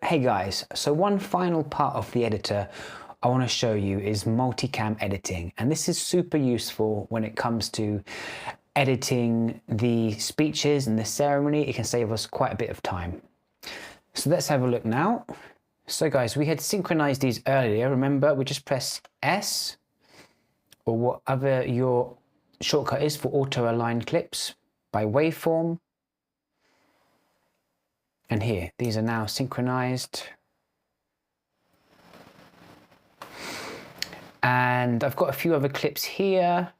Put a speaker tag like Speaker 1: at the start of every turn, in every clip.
Speaker 1: Hey guys, so one final part of the editor I want to show you is multicam editing, and this is super useful when it comes to editing the speeches and the ceremony. It can save us quite a bit of time. So let's have a look now. So guys, we had synchronized these earlier. Remember, we just press S or whatever your shortcut is for auto align clips by waveform. And here, these are now synchronized. And I've got a few other clips here.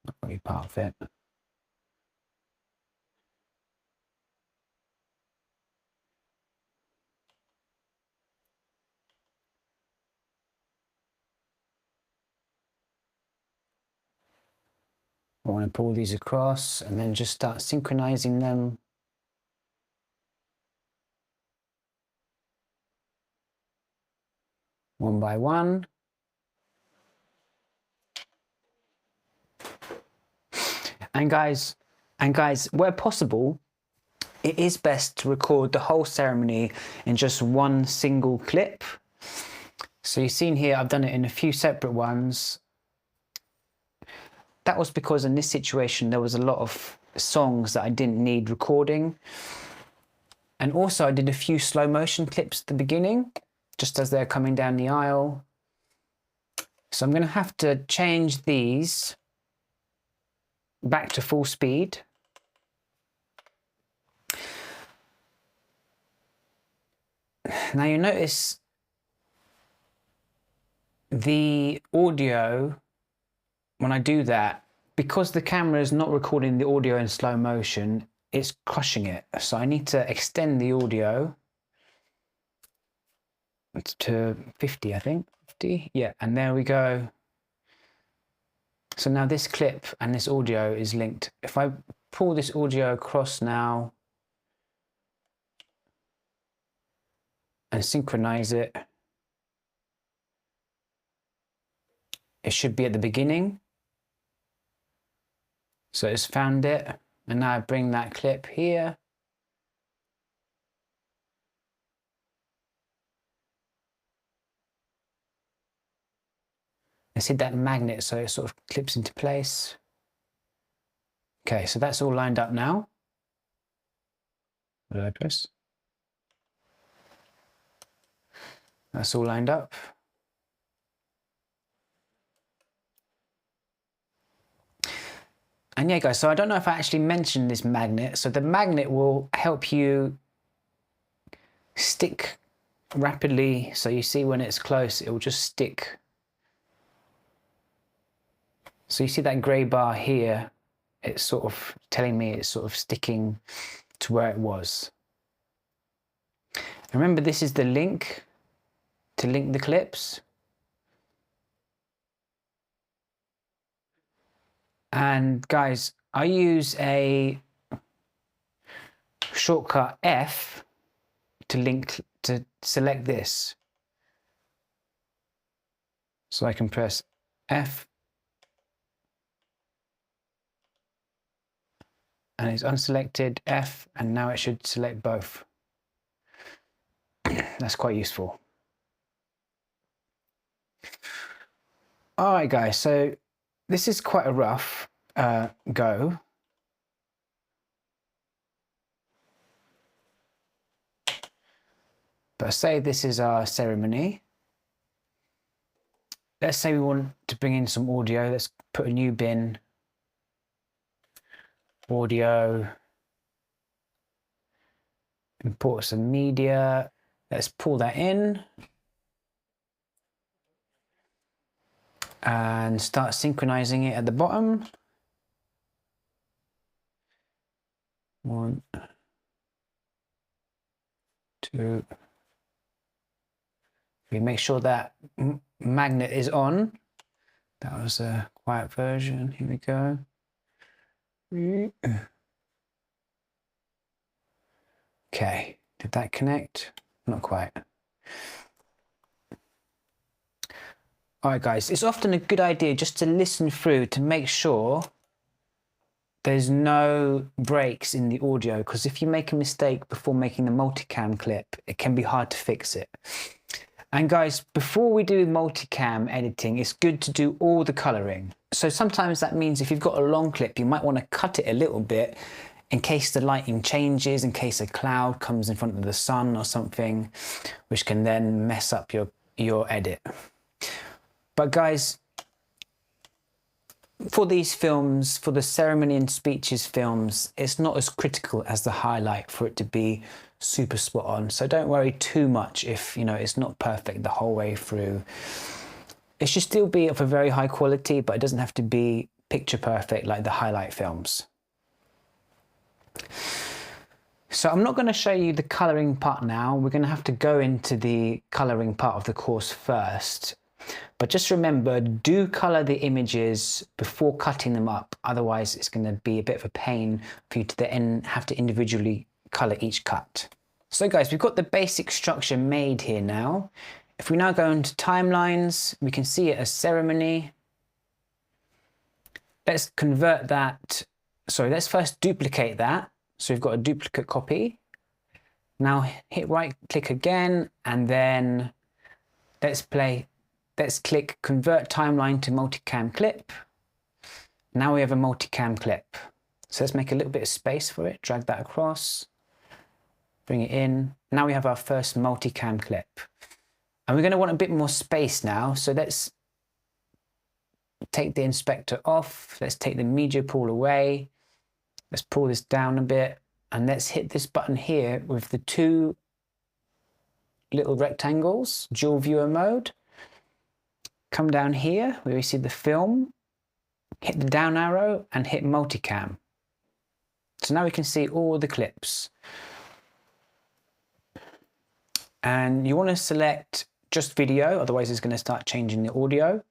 Speaker 1: Not really part of it. I want to pull these across and then just start synchronizing them. One by one. And guys, where possible, it is best to record the whole ceremony in just one single clip. So you've seen here, I've done it in a few separate ones. That was because in this situation, there was a lot of songs that I didn't need recording. And also I did a few slow motion clips at the beginning, just as they're coming down the aisle. So I'm going to have to change these back to full speed. Now you notice the audio, when I do that, because the camera is not recording the audio in slow motion, it's crushing it. So I need to extend the audio to 50, I think. 50, yeah, and there we go. So now this clip and this audio is linked. If I pull this audio across now and synchronize it, it should be at the beginning. So it's found it, and now I bring that clip here. Let's hit that magnet so it sort of clips into place. Okay, so that's all lined up now. What did I press? That's all lined up. And yeah, guys, so I don't know if I actually mentioned this magnet. So the magnet will help you stick rapidly. So you see when it's close, it will just stick. So you see that gray bar here, it's sort of telling me it's sort of sticking to where it was. Remember, this is the link to link the clips. And guys, I use a shortcut F to select this. So I can press F and it's unselected, F, and now it should select both. That's quite useful. All right, guys, so this is quite a rough go. But say this is our ceremony. Let's say we want to bring in some audio. Let's put a new bin. Audio. Import some media. Let's pull that in. And start synchronizing it at the bottom. 1, 2. We make sure that magnet is on. That was a quiet version. Here we go. Okay, did that connect? Not quite. All right, guys, it's often a good idea just to listen through to make sure there's no breaks in the audio, because if you make a mistake before making the multicam clip, it can be hard to fix it. And guys, before we do multicam editing, it's good to do all the coloring. So sometimes that means if you've got a long clip, you might want to cut it a little bit in case the lighting changes, in case a cloud comes in front of the sun or something, which can then mess up your edit. But guys, for these films, for the ceremony and speeches films, it's not as critical as the highlight for it to be super spot on. So don't worry too much if, you know, it's not perfect the whole way through. It should still be of a very high quality, but it doesn't have to be picture perfect like the highlight films. So I'm not going to show you the colouring part now. We're going to have to go into the colouring part of the course first. But just remember, do colour the images before cutting them up. Otherwise, it's going to be a bit of a pain for you to then have to individually colour each cut. So guys, we've got the basic structure made here now. If we now go into timelines, we can see it as ceremony. Let's convert that. Sorry, let's first duplicate that. So we've got a duplicate copy. Now hit right click again, and then let's click convert timeline to multicam clip. Now we have a multicam clip. So let's make a little bit of space for it, drag that across, bring it in. Now we have our first multicam clip. And we're going to want a bit more space now. So let's take the inspector off. Let's take the media pool away. Let's pull this down a bit, and let's hit this button here with the two little rectangles, dual viewer mode. Come down here where we see the film, hit the down arrow and hit multicam. So now we can see all the clips. And you want to select just video, otherwise it's going to start changing the audio.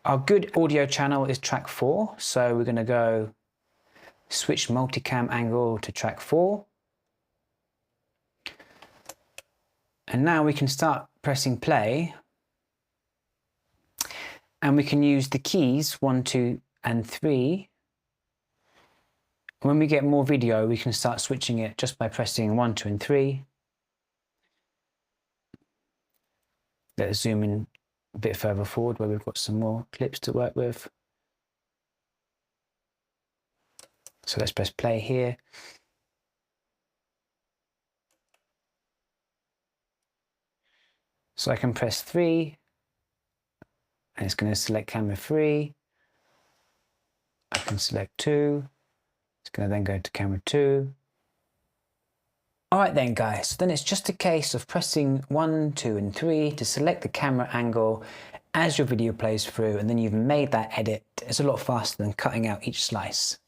Speaker 1: Our good audio channel is track 4, so we're going to go switch multicam angle to track 4. And now we can start pressing play. And we can use the keys 1, 2, and 3. When we get more video, we can start switching it just by pressing 1, 2, and 3. Let's zoom in a bit further forward where we've got some more clips to work with. So let's press play here. So I can press 3. And it's going to select camera 3. I can select 2. It's going to then go to camera 2. All right then guys, then it's just a case of pressing 1, 2, and 3 to select the camera angle as your video plays through, and then you've made that edit. It's a lot faster than cutting out each slice.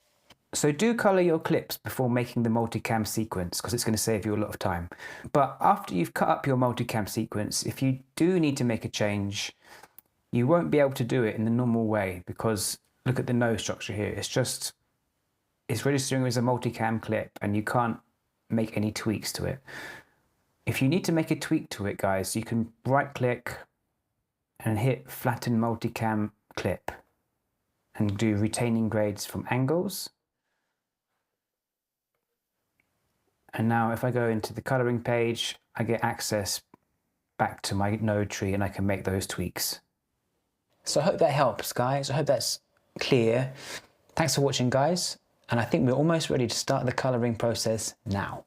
Speaker 1: So do colour your clips before making the multicam sequence, because it's going to save you a lot of time. But after you've cut up your multicam sequence, if you do need to make a change, you won't be able to do it in the normal way, because look at the nose structure here. It's registering as a multicam clip and you can't make any tweaks to it. If you need to make a tweak to it, guys, you can right click and hit flatten multicam clip and do retaining grades from angles. And now if I go into the coloring page, I get access back to my node tree and I can make those tweaks. So I hope that helps, guys. I hope that's clear. Thanks for watching, guys. And I think we're almost ready to start the coloring process now.